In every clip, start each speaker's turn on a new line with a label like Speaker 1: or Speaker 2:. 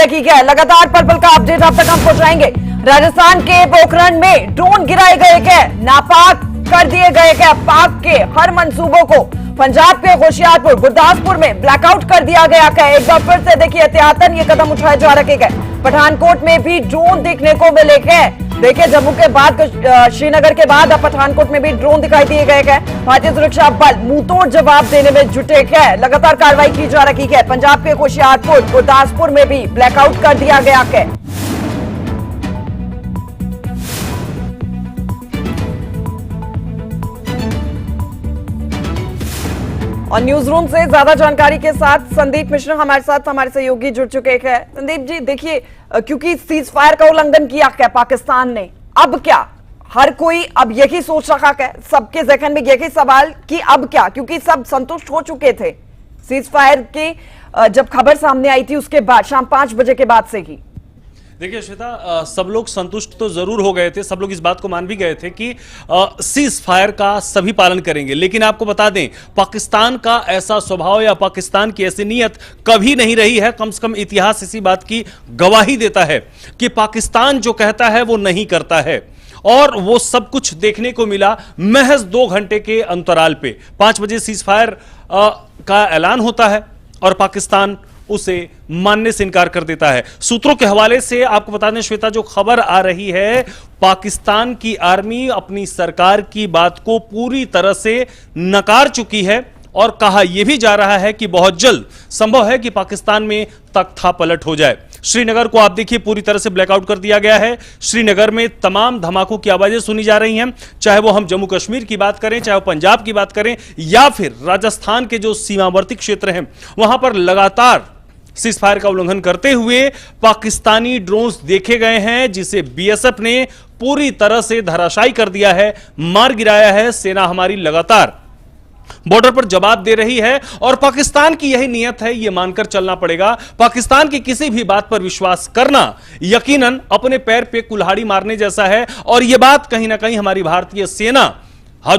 Speaker 1: रखी है। लगातार पल पल का अपडेट अब तक हम पहुंचाएंगे। राजस्थान के पोखरण में ड्रोन गिराए गए हैं, नापाक कर दिए गए हैं पाक के हर मंसूबों को। पंजाब के होशियारपुर, गुरदासपुर में ब्लैकआउट कर दिया गया है। एक बार फिर से देखिए एहतियातन ये कदम उठाए जा रखे हैं। पठानकोट में भी ड्रोन देखने को मिले हैं। देखिए जम्मू के बाद श्रीनगर के बाद अब पठानकोट में भी ड्रोन दिखाई दिए गए हैं। भारतीय सुरक्षा बल मुंहतोड़ जवाब देने में जुटे हैं। लगातार कार्रवाई की जा रही है। पंजाब के होशियारपुर, गुरदासपुर में भी ब्लैकआउट कर दिया गया है। और न्यूज रूम से ज्यादा जानकारी के साथ संदीप मिश्रा हमारे साथ हमारे सहयोगी जुड़ चुके हैं। संदीप जी देखिए, क्योंकि सीज फायर का उल्लंघन किया है पाकिस्तान ने, अब क्या? हर कोई अब यही सोच रहा है, सबके जहन में यही सवाल कि अब क्या, क्योंकि सब संतुष्ट हो चुके थे सीज फायर के जब खबर सामने आई थी उसके बाद, शाम 5 बजे के बाद से ही।
Speaker 2: देखिए श्वेता, सब लोग संतुष्ट तो जरूर हो गए थे, सब लोग इस बात को मान भी गए थे कि सीज फायर का सभी पालन करेंगे। लेकिन आपको बता दें, पाकिस्तान का ऐसा स्वभाव या पाकिस्तान की ऐसी नीयत कभी नहीं रही है। कम से कम इतिहास इसी बात की गवाही देता है कि पाकिस्तान जो कहता है वो नहीं करता है। और वो सब कुछ देखने को मिला महज 2 घंटे के अंतराल पे। 5 बजे सीज फायर का ऐलान होता है और पाकिस्तान उसे मानने से इनकार कर देता है। सूत्रों के हवाले से आपको बता दें श्वेता, जो खबर आ रही है, पाकिस्तान की आर्मी अपनी सरकार की बात को पूरी तरह से नकार चुकी है और कहा यह भी जा रहा है कि बहुत जल्द संभव है कि पाकिस्तान में तख्ता पलट हो जाए। श्रीनगर को आप देखिए पूरी तरह से ब्लैकआउट कर दिया गया है। श्रीनगर में तमाम धमाकों की आवाजें सुनी जा रही हैं, चाहे वो हम जम्मू कश्मीर की बात करें, चाहे वो पंजाब की बात करें, या फिर राजस्थान के जो सीमावर्ती क्षेत्र हैं वहां पर लगातार सीज फायर का उल्लंघन करते हुए पाकिस्तानी ड्रोन्स देखे गए हैं, जिसे बीएसएफ ने पूरी तरह से धराशायी कर दिया है, मार गिराया है। सेना हमारी लगातार बॉर्डर पर जवाब दे रही है और पाकिस्तान की यही नीयत है, यह मानकर चलना पड़ेगा। पाकिस्तान की किसी भी बात पर विश्वास करना यकीनन अपने पैर पे कुल्हाड़ी मारने जैसा है। और यह बात कहीं ना कहीं हमारी भारतीय सेना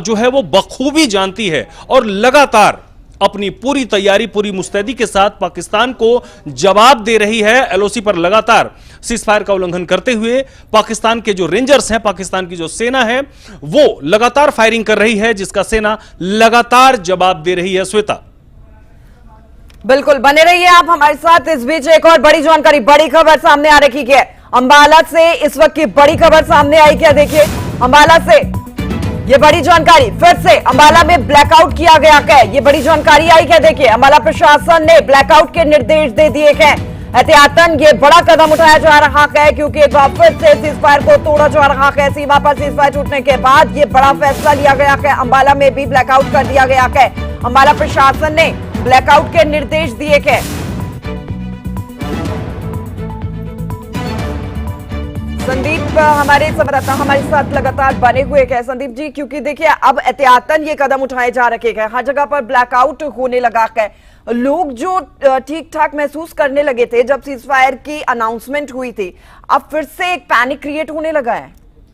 Speaker 2: जो है वो बखूबी जानती है और लगातार अपनी पूरी तैयारी, पूरी मुस्तैदी के साथ पाकिस्तान को जवाब दे रही है। एलओसी पर लगातार सीज फायर का उल्लंघन करते हुए पाकिस्तान के जो रेंजर्स हैं, पाकिस्तान की जो सेना है, वो लगातार फायरिंग कर रही है, जिसका सेना लगातार जवाब दे रही है। श्वेता,
Speaker 1: बिल्कुल बने रहिए आप हमारे साथ। इस बीच एक और बड़ी जानकारी, बड़ी खबर सामने आ रही है। अंबाला से इस वक्त की बड़ी खबर सामने आई क्या? देखिए अंबाला से ये बड़ी जानकारी, फिर से अंबाला में ब्लैकआउट किया गया है। ये बड़ी जानकारी आई है। देखिए अंबाला प्रशासन ने ब्लैकआउट के निर्देश दे दिए हैं। एहतियातन ये बड़ा कदम उठाया जा रहा है, क्योंकि एक बार फिर से सीज फायर को तोड़ा जा रहा है। सीमा पर सीज फायर टूटने के बाद ये बड़ा फैसला लिया गया है। अंबाला में भी ब्लैकआउट कर दिया गया है। अंबाला प्रशासन ने ब्लैकआउट के निर्देश दिए हैं। संदीप हमारे संवाददाता हमारे साथ लगातार बने हुए हैं। संदीप जी, क्योंकि देखिए अब एहतियातन ये कदम उठाए जा रखे हैं, हर जगह पर ब्लैकआउट होने लगा है। लोग जो ठीक ठाक महसूस करने लगे थे जब सीज फायर की अनाउंसमेंट हुई थी, अब फिर से एक पैनिक क्रिएट होने लगा है।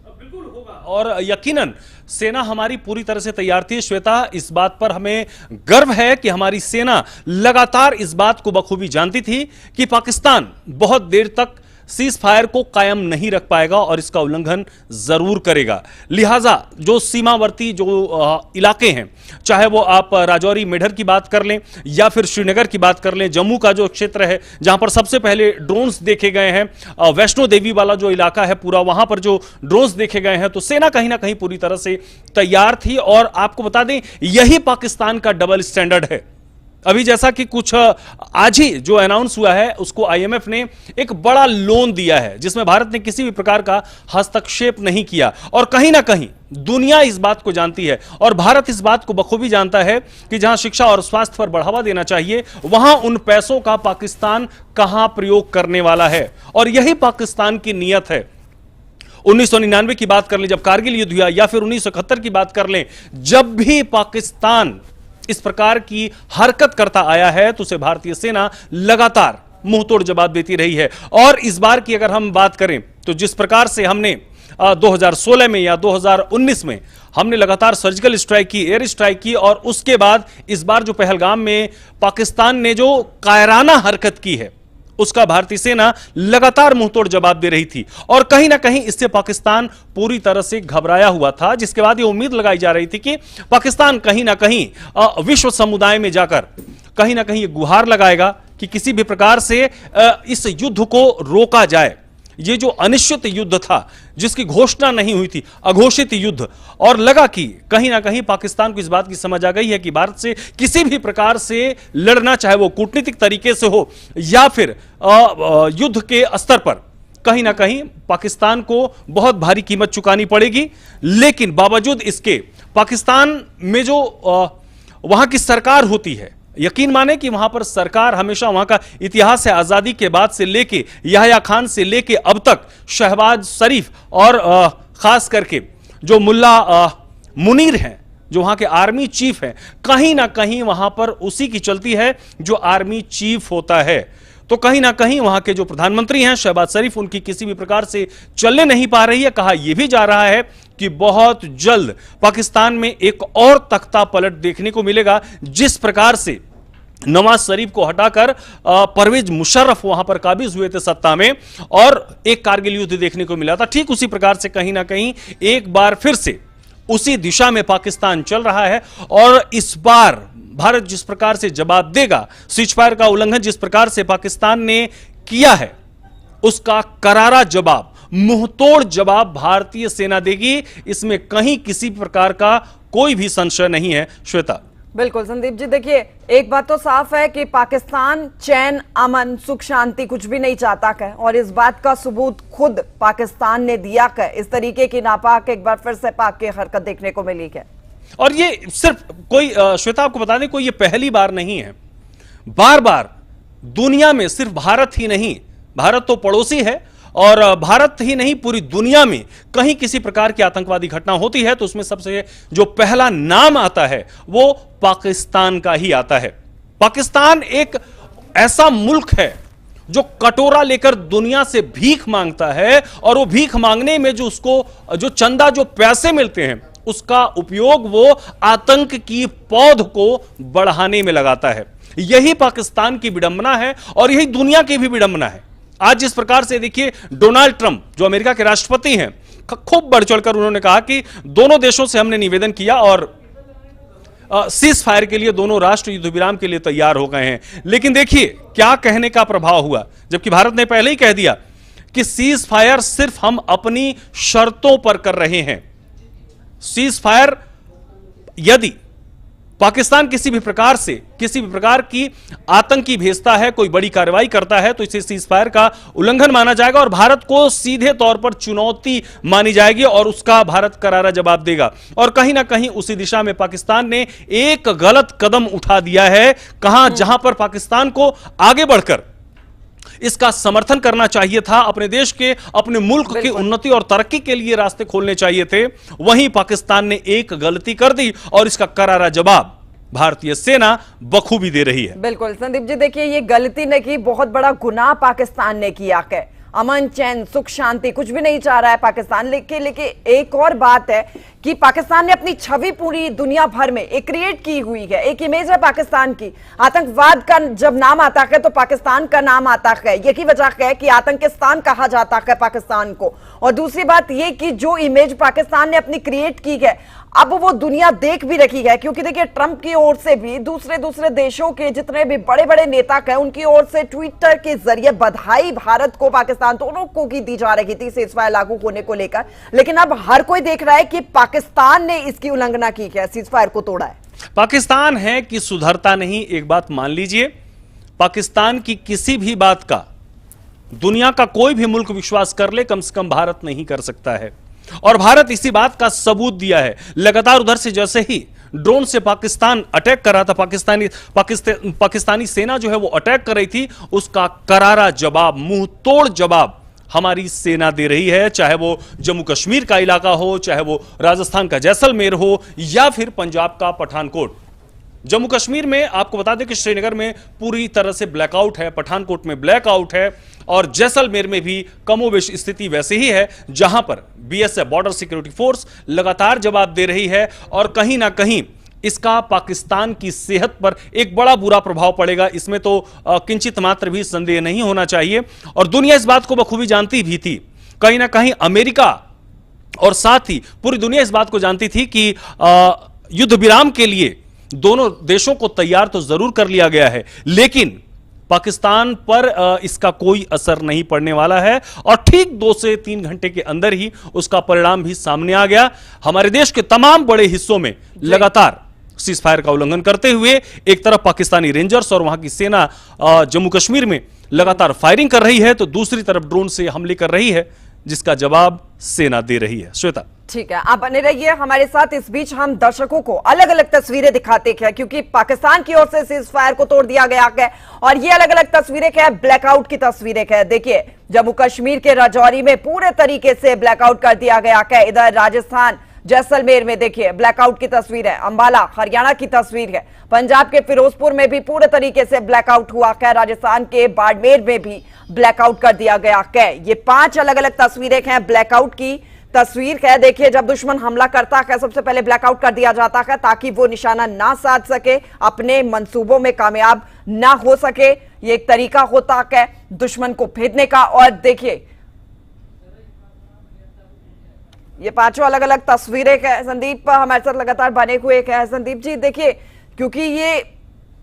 Speaker 2: बिल्कुल होगा और यकीनन सेना हमारी पूरी तरह से तैयार थी। श्वेता, इस बात पर हमें गर्व है कि हमारी सेना लगातार इस बात को बखूबी जानती थी कि पाकिस्तान बहुत देर तक सीज फायर को कायम नहीं रख पाएगा और इसका उल्लंघन जरूर करेगा। लिहाजा जो सीमावर्ती जो इलाके हैं, चाहे वो आप राजौरी मेढर की बात कर लें या फिर श्रीनगर की बात कर लें, जम्मू का जो क्षेत्र है जहां पर सबसे पहले ड्रोन्स देखे गए हैं, वैष्णो देवी वाला जो इलाका है पूरा, वहां पर जो ड्रोन्स देखे गए हैं, तो सेना कहीं ना कहीं पूरी तरह से तैयार थी। और आपको बता दें, यही पाकिस्तान का डबल स्टैंडर्ड है। अभी जैसा कि कुछ आज ही जो अनाउंस हुआ है, उसको आईएमएफ ने एक बड़ा लोन दिया है, जिसमें भारत ने किसी भी प्रकार का हस्तक्षेप नहीं किया। और कहीं ना कहीं दुनिया इस बात को जानती है और भारत इस बात को बखूबी जानता है कि जहां शिक्षा और स्वास्थ्य पर बढ़ावा देना चाहिए, वहां उन पैसों का पाकिस्तान कहां प्रयोग करने वाला है। और यही पाकिस्तान की नीयत है। 1999 की बात कर लें जब कारगिल युद्ध हुआ, या फिर 1971 की बात कर लें, जब भी पाकिस्तान इस प्रकार की हरकत करता आया है तो उसे भारतीय सेना लगातार मुंहतोड़ जवाब देती रही है। और इस बार की अगर हम बात करें तो जिस प्रकार से हमने 2016 में या 2019 में हमने लगातार सर्जिकल स्ट्राइक की, एयर स्ट्राइक की, और उसके बाद इस बार जो पहलगाम में पाकिस्तान ने जो कायराना हरकत की है उसका भारतीय सेना लगातार मुंहतोड़ जवाब दे रही थी और कहीं ना कहीं इससे पाकिस्तान पूरी तरह से घबराया हुआ था, जिसके बाद ये उम्मीद लगाई जा रही थी कि पाकिस्तान कहीं ना कहीं विश्व समुदाय में जाकर कहीं ना कहीं ये गुहार लगाएगा कि किसी भी प्रकार से इस युद्ध को रोका जाए। ये जो अनिश्चित युद्ध था, जिसकी घोषणा नहीं हुई थी, अघोषित युद्ध, और लगा कि कहीं ना कहीं पाकिस्तान को इस बात की समझ आ गई है कि भारत से किसी भी प्रकार से लड़ना, चाहे वो कूटनीतिक तरीके से हो या फिर युद्ध के स्तर पर, कहीं ना कहीं पाकिस्तान को बहुत भारी कीमत चुकानी पड़ेगी। लेकिन बावजूद इसके पाकिस्तान में जो वहां की सरकार होती है, यकीन माने कि वहां पर सरकार हमेशा, वहां का इतिहास है आजादी के बाद से लेके याह्या खान से लेके अब तक शहबाज शरीफ और खास करके जो मुल्ला मुनीर हैं, जो वहां के आर्मी चीफ हैं, कहीं ना कहीं वहां पर उसी की चलती है जो आर्मी चीफ होता है। तो कहीं ना कहीं वहां के जो प्रधानमंत्री हैं शहबाज शरीफ, उनकी किसी भी प्रकार से चलने नहीं पा रही है। कहा यह भी जा रहा है कि बहुत जल्द पाकिस्तान में एक और तख्ता पलट देखने को मिलेगा। जिस प्रकार से नवाज शरीफ को हटाकर परवेज मुशर्रफ वहां पर काबिज हुए थे सत्ता में और एक कारगिल युद्ध देखने को मिला था, ठीक उसी प्रकार से कहीं ना कहीं एक बार फिर से उसी दिशा में पाकिस्तान चल रहा है। और इस बार भारत जिस प्रकार से जवाब देगा, सीजफायर का उल्लंघन जिस प्रकार से पाकिस्तान ने किया है, उसका करारा जवाब, मुंहतोड़ जवाब भारतीय सेना देगी। इसमें कहीं किसी प्रकार का कोई भी संशय नहीं है। श्वेता।
Speaker 1: बिल्कुल संदीप जी, देखिए एक बात तो साफ है कि पाकिस्तान चैन, अमन, सुख, शांति कुछ भी नहीं चाहता है और इस बात का सबूत खुद पाकिस्तान ने दिया है। इस तरीके की नापाक एक बार फिर से पाक की हरकत देखने को मिली है।
Speaker 2: और ये सिर्फ कोई, श्वेता आपको बता दें, कोई ये पहली बार नहीं है। बार बार दुनिया में सिर्फ भारत ही नहीं, भारत तो पड़ोसी है, और भारत ही नहीं पूरी दुनिया में कहीं किसी प्रकार की आतंकवादी घटना होती है तो उसमें सबसे जो पहला नाम आता है वो पाकिस्तान का ही आता है। पाकिस्तान एक ऐसा मुल्क है जो कटोरा लेकर दुनिया से भीख मांगता है और वो भीख मांगने में जो उसको जो चंदा, जो पैसे मिलते हैं, उसका उपयोग वो आतंक की पौध को बढ़ाने में लगाता है। यही पाकिस्तान की विडंबना है और यही दुनिया की भी विडंबना है। आज जिस प्रकार से देखिए डोनाल्ड ट्रंप जो अमेरिका के राष्ट्रपति हैं, खूब बढ़ चढ़कर उन्होंने कहा कि दोनों देशों से हमने निवेदन किया और सीज फायर के लिए दोनों राष्ट्र युद्ध विराम के लिए तैयार हो गए हैं। लेकिन देखिए क्या कहने का प्रभाव हुआ, जबकि भारत ने पहले ही कह दिया कि सीज फायर सिर्फ हम अपनी शर्तों पर कर रहे हैं। सीज फायर यदि पाकिस्तान किसी भी प्रकार से, किसी भी प्रकार की आतंकी भेजता है, कोई बड़ी कार्रवाई करता है, तो इसे सीज फायर का उल्लंघन माना जाएगा और भारत को सीधे तौर पर चुनौती मानी जाएगी और उसका भारत करारा जवाब देगा। और कहीं ना कहीं उसी दिशा में पाकिस्तान ने एक गलत कदम उठा दिया है। कहां, जहां पर पाकिस्तान को आगे बढ़कर इसका समर्थन करना चाहिए था, अपने देश के, अपने मुल्क की उन्नति और तरक्की के लिए रास्ते खोलने चाहिए थे, वहीं पाकिस्तान ने एक गलती कर दी और इसका करारा जवाब भारतीय सेना बखूबी दे रही है।
Speaker 1: बिल्कुल संदीप जी, देखिए ये गलती ने की, बहुत बड़ा गुनाह पाकिस्तान ने किया है। अमन, चैन, सुख, शांति कुछ भी नहीं चाह रहा है पाकिस्तान। लेकिन एक और बात है कि पाकिस्तान ने अपनी छवि पूरी दुनिया भर में एक क्रिएट की हुई है, एक इमेज है पाकिस्तान की। आतंकवाद का जब नाम आता है तो पाकिस्तान का नाम आता है, यही वजह है कि आतंकिस्तान कहा जाता है पाकिस्तान को। और दूसरी बात यह कि जो इमेज पाकिस्तान ने अपनी क्रिएट की है, अब वो दुनिया देख भी रही है, क्योंकि देखिए ट्रंप की ओर से भी दूसरे देशों के जितने भी बड़े बड़े नेता हैं, उनकी ओर से ट्विटर के जरिए बधाई भारत को, पाकिस्तान दोनों को की दी जा रही थी सीजफायर लागू होने को लेकर। लेकिन अब हर कोई देख रहा है कि पाकिस्तान ने इसकी उल्लंघना की है, सीजफायर को तोड़ा है।
Speaker 2: पाकिस्तान है कि सुधरता नहीं। एक बात मान लीजिए, पाकिस्तान की किसी भी बात का दुनिया का कोई भी मुल्क विश्वास कर ले, कम से कम भारत नहीं कर सकता है। और भारत इसी बात का सबूत दिया है। लगातार उधर से जैसे ही ड्रोन से पाकिस्तान अटैक कर रहा था, पाकिस्तानी सेना जो है वो अटैक कर रही थी, उसका करारा जवाब, मुंह तोड़ जवाब हमारी सेना दे रही है। चाहे वो जम्मू कश्मीर का इलाका हो, चाहे वो राजस्थान का जैसलमेर हो, या फिर पंजाब का पठानकोट। जम्मू कश्मीर में आपको बता दें कि श्रीनगर में पूरी तरह से ब्लैकआउट है, पठानकोट में ब्लैकआउट है, और जैसलमेर में भी कमोबेश स्थिति वैसे ही है, जहां पर बीएसएफ, बॉर्डर सिक्योरिटी फोर्स, लगातार जवाब दे रही है। और कहीं ना कहीं इसका पाकिस्तान की सेहत पर एक बड़ा बुरा प्रभाव पड़ेगा, इसमें तो किंचित मात्र भी संदेह नहीं होना चाहिए। और दुनिया इस बात को बखूबी जानती भी थी, कहीं ना कहीं अमेरिका और साथ ही पूरी दुनिया इस बात को जानती थी कि युद्ध विराम के लिए दोनों देशों को तैयार तो जरूर कर लिया गया है, लेकिन पाकिस्तान पर इसका कोई असर नहीं पड़ने वाला है। और ठीक 2 से 3 घंटे के अंदर ही उसका परिणाम भी सामने आ गया। हमारे देश के तमाम बड़े हिस्सों में लगातार सीज फायर का उल्लंघन करते हुए एक तरफ पाकिस्तानी रेंजर्स और वहां की सेना जम्मू कश्मीर में लगातार फायरिंग कर रही है, तो दूसरी तरफ ड्रोन से हमले कर रही है, जिसका जवाब सेना दे रही है। श्वेता,
Speaker 1: ठीक है, आप बने रहिए हमारे साथ। इस बीच हम दर्शकों को अलग अलग तस्वीरें दिखाते हैं, क्योंकि पाकिस्तान की ओर से सीज फायर को तोड़ दिया गया है और ये अलग अलग तस्वीरें क्या है, ब्लैकआउट की तस्वीरें क्या है। देखिए, जम्मू कश्मीर के राजौरी में पूरे तरीके से ब्लैकआउट कर दिया गया है। इधर राजस्थान जैसलमेर में देखिए ब्लैकआउट की तस्वीर है, अंबाला हरियाणा की तस्वीर है, पंजाब के फिरोजपुर में भी पूरे तरीके से ब्लैकआउट हुआ है, राजस्थान के बाड़मेर में भी ब्लैकआउट कर दिया गया है। ये 5 अलग अलग तस्वीरें हैं ब्लैकआउट की। तस्वीर है, देखिए, जब दुश्मन हमला करता है सबसे पहले ब्लैकआउट कर दिया जाता है ताकि वो निशाना ना साध सके, अपने मंसूबों में कामयाब ना हो सके। ये एक तरीका होता है दुश्मन को भेदने का। और देखिए, ये 5 अलग अलग तस्वीरें हैं। संदीप हमारे साथ लगातार बने हुए हैं। संदीप जी, देखिए, क्योंकि ये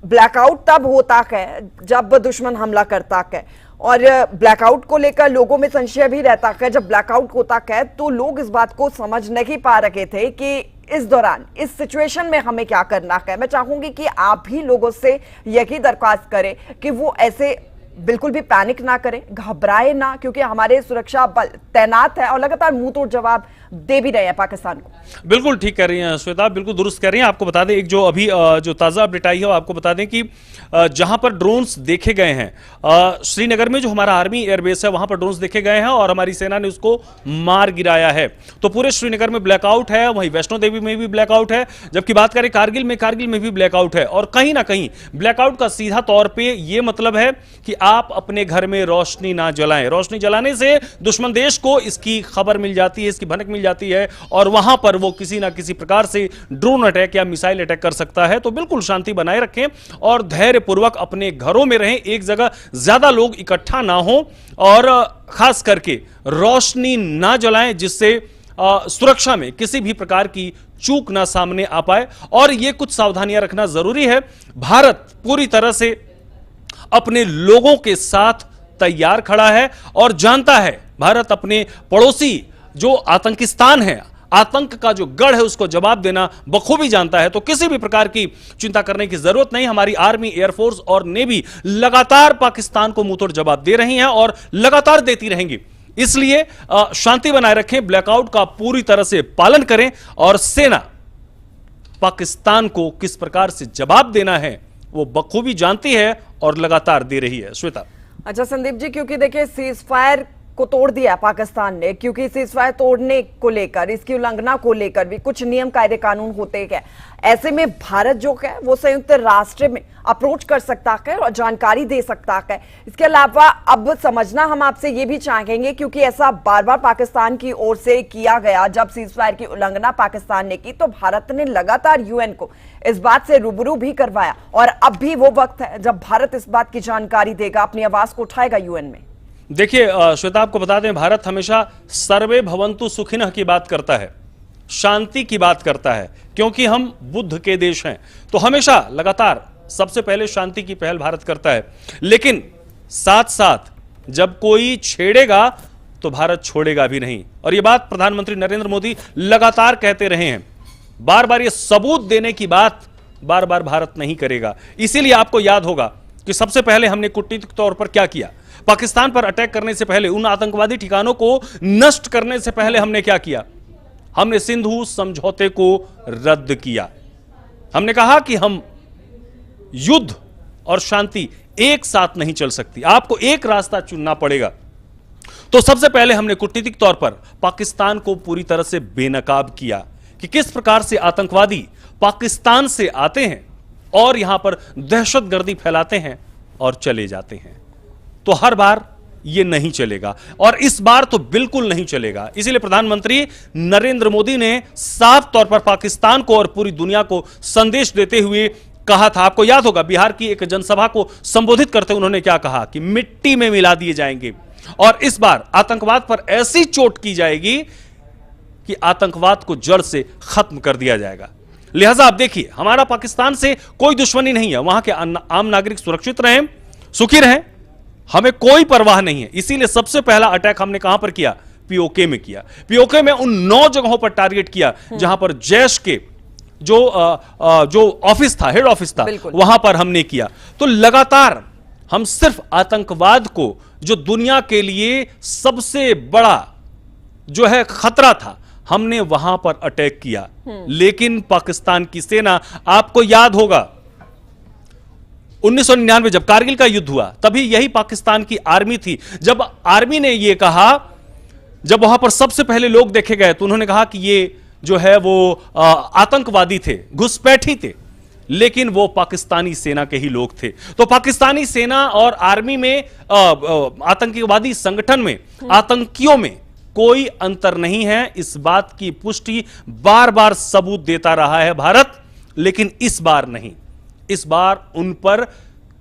Speaker 1: ब्लैकआउट तब होता है जब दुश्मन हमला करता है और ब्लैकआउट को लेकर लोगों में संशय भी रहता है। जब ब्लैकआउट होता है तो लोग इस बात को समझ नहीं पा रहे थे कि इस दौरान इस सिचुएशन में हमें क्या करना है। मैं चाहूंगी कि आप भी लोगों से यही दरख्वास्त करें कि वो ऐसे बिल्कुल भी पैनिक ना करें, घबराए ना, क्योंकि हमारे सुरक्षा बल तैनात है और लगातार मुंह तोड़ जवाब दे भी रहे हैं पाकिस्तान को।
Speaker 2: बिल्कुल ठीक कह रही हैं श्वेता, बिल्कुल दुरुस्त कह रही हैं। आपको बता दें, एक जो अभी जो ताज़ा अपडेट आई है वो आपको बता दें कि जहां पर ड्रोन्स देखे गए हैं, श्रीनगर में जो हमारा आर्मी एयरबेस है वहां पर ड्रोन्स देखे गए हैं और हमारी सेना ने उसको मार गिराया है। तो पूरे श्रीनगर में ब्लैकआउट है, वहीं वैष्णो देवी में भी ब्लैकआउट है। जबकि बात करें कारगिल में भी ब्लैकआउट है। और कहीं ना कहीं ब्लैकआउट का सीधा तौर पर यह मतलब है कि आप अपने घर में रोशनी ना जलाएं। रोशनी जलाने से दुश्मन देश को इसकी खबर मिल जाती है, इसकी भनक मिल जाती है और वहां पर वो किसी ना किसी प्रकार से ड्रोन अटैक या मिसाइल अटैक कर सकता है। तो बिल्कुल शांति बनाए रखें और धैर्यपूर्वक अपने घरों में रहें, एक जगह ज्यादा लोग इकट्ठा ना हो और खास करके रोशनी ना जलाएं, जिससे सुरक्षा में किसी भी प्रकार की चूक ना सामने आ पाए। और ये कुछ सावधानियां रखना जरूरी है। भारत पूरी तरह से अपने लोगों के साथ तैयार खड़ा है और जानता है, भारत अपने पड़ोसी जो आतंकिस्तान है, आतंक का जो गढ़ है, उसको जवाब देना बखूबी जानता है। तो किसी भी प्रकार की चिंता करने की जरूरत नहीं। हमारी आर्मी, एयरफोर्स और नेवी लगातार पाकिस्तान को मुंहतोड़ जवाब दे रही हैं और लगातार देती रहेंगी। इसलिए शांति बनाए रखें, ब्लैकआउट का पूरी तरह से पालन करें और सेना पाकिस्तान को किस प्रकार से जवाब देना है वो बखूबी जानती है और लगातार दे रही है। श्वेता,
Speaker 1: अच्छा संदीप जी, क्योंकि देखिए सीज फायर को तोड़ दिया पाकिस्तान ने, क्योंकि सीज फायर तोड़ने को लेकर, इसकी उल्लंघना को लेकर भी कुछ नियम कायदे कानून होते हैं। ऐसे में भारत जो है वो संयुक्त राष्ट्र में अप्रोच कर सकता है और जानकारी दे सकता है। इसके अलावा अब समझना हम आपसे ये भी चाहेंगे, क्योंकि ऐसा बार बार पाकिस्तान की ओर से किया गया, जब सीज फायर की उल्लंघना पाकिस्तान ने की तो भारत ने लगातार यूएन को इस बात से रूबरू भी करवाया और अब भी वो वक्त है जब भारत इस बात की जानकारी देगा, अपनी आवाज को उठाएगा यूएन में।
Speaker 2: देखिए श्वेता, आपको बता दें, भारत हमेशा सर्वे भवन्तु सुखिनः की बात करता है, शांति की बात करता है, क्योंकि हम बुद्ध के देश हैं। तो हमेशा लगातार सबसे पहले शांति की पहल भारत करता है। लेकिन साथ साथ जब कोई छेड़ेगा तो भारत छोड़ेगा भी नहीं। और यह बात प्रधानमंत्री नरेंद्र मोदी लगातार कहते रहे हैं। बार बार यह सबूत देने की बात बार बार भारत नहीं करेगा। इसीलिए आपको याद होगा कि सबसे पहले हमने कूटनीतिक तौर पर क्या किया। पाकिस्तान पर अटैक करने से पहले, उन आतंकवादी ठिकानों को नष्ट करने से पहले हमने क्या किया? हमने सिंधु समझौते को रद्द किया। हमने कहा कि हम युद्ध और शांति एक साथ नहीं चल सकती, आपको एक रास्ता चुनना पड़ेगा। तो सबसे पहले हमने कूटनीतिक तौर पर पाकिस्तान को पूरी तरह से बेनकाब किया कि किस प्रकार से आतंकवादी पाकिस्तान से आते हैं और यहां पर दहशतगर्दी फैलाते हैं और चले जाते हैं। तो हर बार ये नहीं चलेगा और इस बार तो बिल्कुल नहीं चलेगा। इसीलिए प्रधानमंत्री नरेंद्र मोदी ने साफ तौर पर पाकिस्तान को और पूरी दुनिया को संदेश देते हुए कहा था। आपको याद होगा बिहार की एक जनसभा को संबोधित करते उन्होंने क्या कहा कि मिट्टी में मिला दिए जाएंगे और इस बार आतंकवाद पर ऐसी चोट की जाएगी कि आतंकवाद को जड़ से खत्म कर दिया जाएगा। लिहाजा आप देखिए, हमारा पाकिस्तान से कोई दुश्मनी नहीं है, वहां के आम नागरिक सुरक्षित रहें, सुखी रहें, हमें कोई परवाह नहीं है। इसीलिए सबसे पहला अटैक हमने कहां पर किया? पीओके में किया। पीओके में उन 9 जगहों पर टारगेट किया जहां पर जैश के जो ऑफिस था, हेड ऑफिस था, वहां पर हमने किया। तो लगातार हम सिर्फ आतंकवाद को, जो दुनिया के लिए सबसे बड़ा जो है खतरा था, हमने वहां पर अटैक किया। लेकिन पाकिस्तान की सेना, आपको याद होगा 1999 जब कारगिल का युद्ध हुआ, तभी यही पाकिस्तान की आर्मी थी। जब आर्मी ने यह कहा, जब वहां पर सबसे पहले लोग देखे गए तो उन्होंने कहा कि ये जो है वो आतंकवादी थे, घुसपैठी थे, लेकिन वो पाकिस्तानी सेना के ही लोग थे। तो पाकिस्तानी सेना और आर्मी में, आतंकवादी संगठन में, आतंकियों में कोई अंतर नहीं है। इस बात की पुष्टि बार बार सबूत देता रहा है भारत, लेकिन इस बार नहीं। इस बार उन पर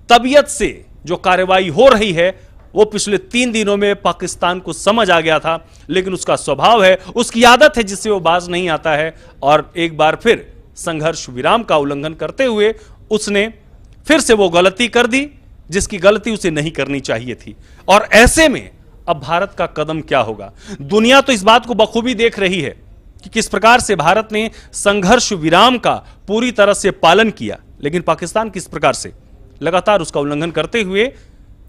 Speaker 2: तबीयत से जो कार्रवाई हो रही है वो पिछले 3 दिनों में पाकिस्तान को समझ आ गया था, लेकिन उसका स्वभाव है, उसकी आदत है जिससे वो बाज नहीं आता है और एक बार फिर संघर्ष विराम का उल्लंघन करते हुए उसने फिर से वो गलती कर दी जिसकी गलती उसे नहीं करनी चाहिए थी। और ऐसे में अब भारत का कदम क्या होगा? दुनिया तो इस बात को बखूबी देख रही है कि किस प्रकार से भारत ने संघर्ष विराम का पूरी तरह से पालन किया, लेकिन पाकिस्तान किस प्रकार से लगातार उसका उल्लंघन करते हुए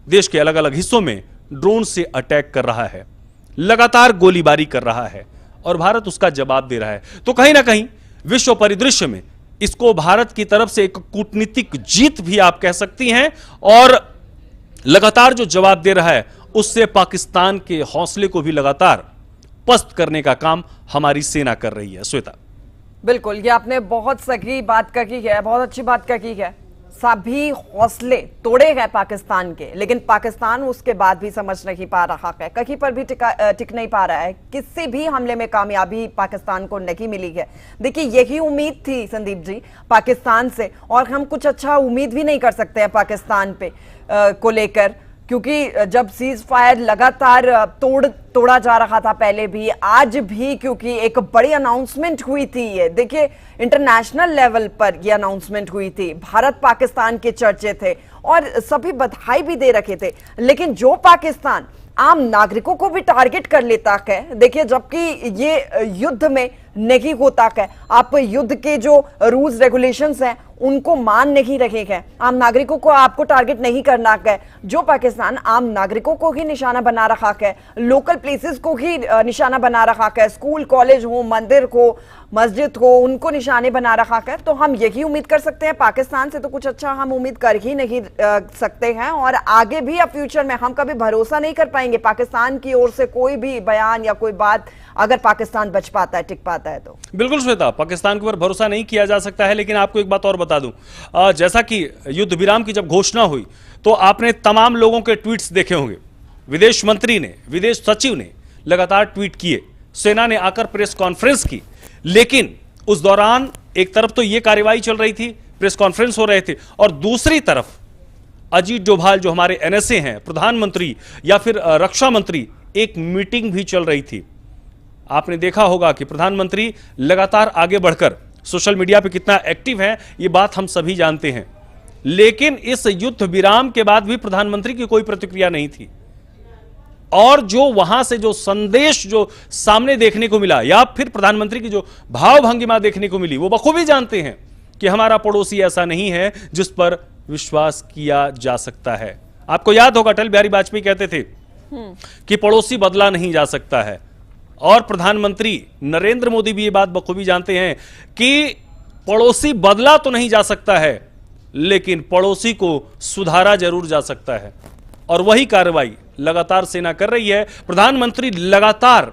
Speaker 2: देश के अलग अलग हिस्सों में ड्रोन से अटैक कर रहा है, लगातार गोलीबारी कर रहा है और भारत उसका जवाब दे रहा है। तो कहीं ना कहीं विश्व परिदृश्य में इसको भारत की तरफ से एक कूटनीतिक जीत भी आप कह सकती हैं और लगातार जो जवाब दे रहा है उससे पाकिस्तान के हौसले को भी लगातार पस्त करने का काम हमारी सेना कर रही है। श्वेता,
Speaker 1: बिल्कुल, ये आपने बहुत सही बात कही है, बहुत अच्छी बात कही है। सभी हौसले तोड़े गए पाकिस्तान के, लेकिन पाकिस्तान उसके बाद भी समझ नहीं पा रहा है, कहीं पर भी टिक नहीं पा रहा है। किसी भी हमले में कामयाबी पाकिस्तान को नहीं मिली है। देखिए, यही उम्मीद थी संदीप जी पाकिस्तान से, और हम कुछ अच्छा उम्मीद भी नहीं कर सकते हैं पाकिस्तान पे को लेकर, क्योंकि जब सीज फायर लगातार तोड़ा जा रहा था, पहले भी आज भी, क्योंकि एक बड़ी अनाउंसमेंट हुई थी। ये देखिए, इंटरनेशनल लेवल पर ये अनाउंसमेंट हुई थी, भारत पाकिस्तान के चर्चे थे और सभी बधाई भी दे रखे थे। लेकिन जो पाकिस्तान आम नागरिकों को भी टारगेट कर लेता है, देखिए, जबकि ये युद्ध में नहीं होता है, आप युद्ध के जो रूल्स रेगुलेशंस हैं उनको मान नहीं रहे हैं, आम नागरिकों को आपको टारगेट नहीं करना है। जो पाकिस्तान आम नागरिकों को ही निशाना बना रखा है, लोकल प्लेसेस को ही निशाना बना रखा है, स्कूल कॉलेज हो, मंदिर हो, मस्जिद हो, उनको निशाने बना रखा है, तो हम यही उम्मीद कर सकते हैं पाकिस्तान से। तो कुछ अच्छा हम उम्मीद कर ही नहीं सकते हैं और आगे भी अब फ्यूचर में हम कभी भरोसा नहीं कर पाएंगे पाकिस्तान की ओर से कोई भी बयान या कोई बात, अगर पाकिस्तान बच पाता है, टिक पाता है तो।
Speaker 2: बिल्कुल श्वेता, पाकिस्तान के ऊपर भरोसा नहीं किया जा सकता है। लेकिन आपको एक बात और बता दूं, जैसा कि युद्ध विराम की जब घोषणा हुई तो आपने तमाम लोगों के ट्वीट्स देखे होंगे। विदेश मंत्री ने, विदेश सचिव ने लगातार ट्वीट किए, सेना ने आकर प्रेस कॉन्फ्रेंस की, लेकिन उस दौरान एक तरफ तो यह कार्रवाई चल रही थी, प्रेस कॉन्फ्रेंस हो रहे थे, और दूसरी तरफ अजीत डोभाल जो हमारे एनएसए हैं, प्रधानमंत्री या फिर रक्षा मंत्री, एक मीटिंग भी चल रही थी। आपने देखा होगा कि प्रधानमंत्री लगातार आगे बढ़कर सोशल मीडिया पे कितना एक्टिव है, ये बात हम सभी जानते हैं। लेकिन इस युद्ध विराम के बाद भी प्रधानमंत्री की कोई प्रतिक्रिया नहीं थी और जो वहां से जो संदेश जो सामने देखने को मिला या फिर प्रधानमंत्री की जो भाव भंगिमा देखने को मिली, वो बखूबी जानते हैं कि हमारा पड़ोसी ऐसा नहीं है जिस पर विश्वास किया जा सकता है। आपको याद होगा अटल बिहारी वाजपेयी कहते थे कि पड़ोसी बदला नहीं जा सकता है, और प्रधानमंत्री नरेंद्र मोदी भी ये बात बखूबी जानते हैं कि पड़ोसी बदला तो नहीं जा सकता है, लेकिन पड़ोसी को सुधारा जरूर जा सकता है। और वही कार्रवाई लगातार सेना कर रही है। प्रधानमंत्री लगातार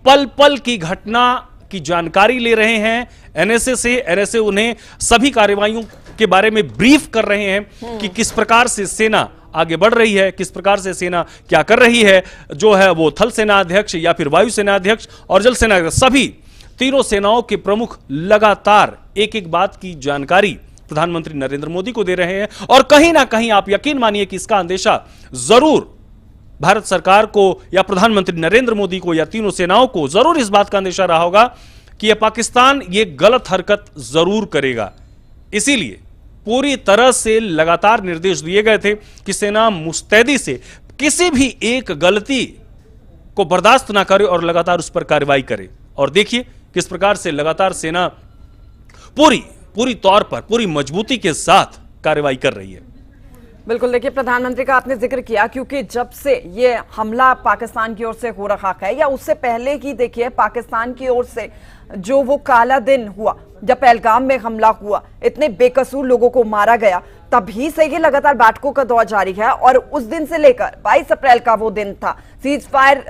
Speaker 2: पल पल की घटना की जानकारी ले रहे हैं एनएसए से, एनएसए उन्हें सभी कार्रवाइयों के बारे में ब्रीफ कर रहे हैं कि किस प्रकार से सेना आगे बढ़ रही है, किस प्रकार से सेना क्या कर रही है, जो है वो थल सेना अध्यक्ष या फिर वायु सेना अध्यक्ष और जल सेना अध्यक्ष, सभी तीनों सेनाओं के प्रमुख लगातार एक एक बात की जानकारी प्रधानमंत्री नरेंद्र मोदी को दे रहे हैं। और कहीं ना कहीं आप यकीन मानिए कि इसका अंदेशा जरूर भारत सरकार को या प्रधानमंत्री नरेंद्र मोदी को या तीनों सेनाओं को जरूर इस बात का अंदेशा रहा होगा कि यह पाकिस्तान ये गलत हरकत जरूर करेगा। इसीलिए पूरी तरह से लगातार निर्देश दिए गए थे कि सेना मुस्तैदी से किसी भी एक गलती को बर्दाश्त ना करे और लगातार उस पर कार्रवाई करे। और देखिए किस प्रकार से लगातार सेना पूरी तौर पर पूरी मजबूती के साथ कार्रवाई कर रही है।
Speaker 1: बिल्कुल, देखिए प्रधानमंत्री का आपने जिक्र किया, क्योंकि जब से ये हमला पाकिस्तान की ओर से हो रहा है या उससे पहले की देखिए पाकिस्तान की ओर से जो वो काला दिन हुआ जब पहलगाम में हमला हुआ, इतने बेकसूर लोगों को मारा गया, तभी से ये लगातार बैठकों का दौर जारी है। और उस दिन से लेकर 22 अप्रैल का वो दिन था, सीज फायर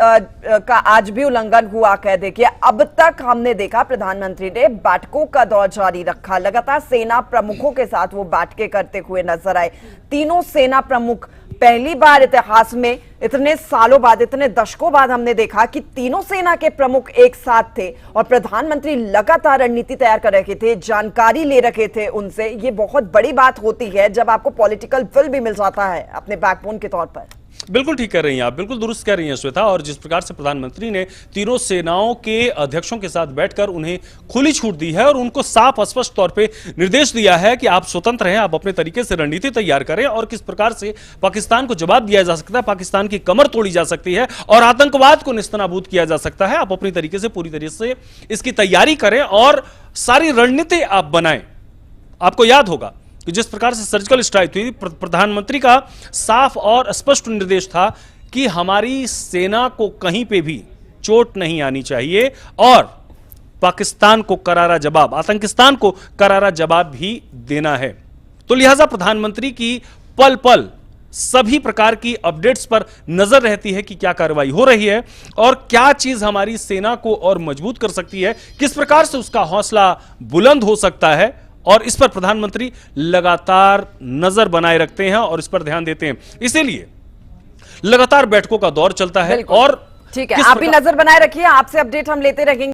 Speaker 1: का आज भी उल्लंघन हुआ कह देखिए, अब तक हमने देखा प्रधानमंत्री ने बैठकों का दौर जारी रखा, लगातार सेना प्रमुखों के साथ वो बैठकें करते हुए नजर आए। तीनों सेना प्रमुख पहली बार इतिहास में इतने सालों बाद, इतने दशकों बाद हमने देखा कि तीनों सेना के प्रमुख एक साथ थे और प्रधानमंत्री लगातार रणनीति तैयार कर रहे थे, जानकारी ले रखे थे उनसे। ये बहुत बड़ी बात होती है जब आपको पॉलिटिकल विल भी मिल जाता है अपने बैकबोन के तौर पर।
Speaker 2: बिल्कुल ठीक कह रही हैं आप, बिल्कुल दुरुस्त कह रही हैं श्वेता। और जिस प्रकार से प्रधानमंत्री ने तीनों सेनाओं के अध्यक्षों के साथ बैठकर उन्हें खुली छूट दी है और उनको साफ स्पष्ट तौर पे निर्देश दिया है कि आप स्वतंत्र हैं, आप अपने तरीके से रणनीति तैयार करें और किस प्रकार से पाकिस्तान को जवाब दिया जा सकता है, पाकिस्तान की कमर तोड़ी जा सकती है और आतंकवाद को निस्तनाबूद किया जा सकता है। आप अपनी तरीके से पूरी तरीके से इसकी तैयारी करें और सारी रणनीति आप बनाएं। आपको याद होगा कि जिस प्रकार से सर्जिकल स्ट्राइक हुई, प्रधानमंत्री का साफ और स्पष्ट निर्देश था कि हमारी सेना को कहीं पे भी चोट नहीं आनी चाहिए और पाकिस्तान को करारा जवाब, आतंकिस्तान को करारा जवाब भी देना है। तो लिहाजा प्रधानमंत्री की पल पल सभी प्रकार की अपडेट्स पर नजर रहती है कि क्या कार्रवाई हो रही है और क्या चीज हमारी सेना को और मजबूत कर सकती है, किस प्रकार से उसका हौसला बुलंद हो सकता है। और इस पर प्रधानमंत्री लगातार नजर बनाए रखते हैं और इस पर ध्यान देते हैं, इसीलिए लगातार बैठकों का दौर चलता है। और
Speaker 1: ठीक है, आप भी नजर बनाए रखिए, आपसे अपडेट हम लेते रहेंगे।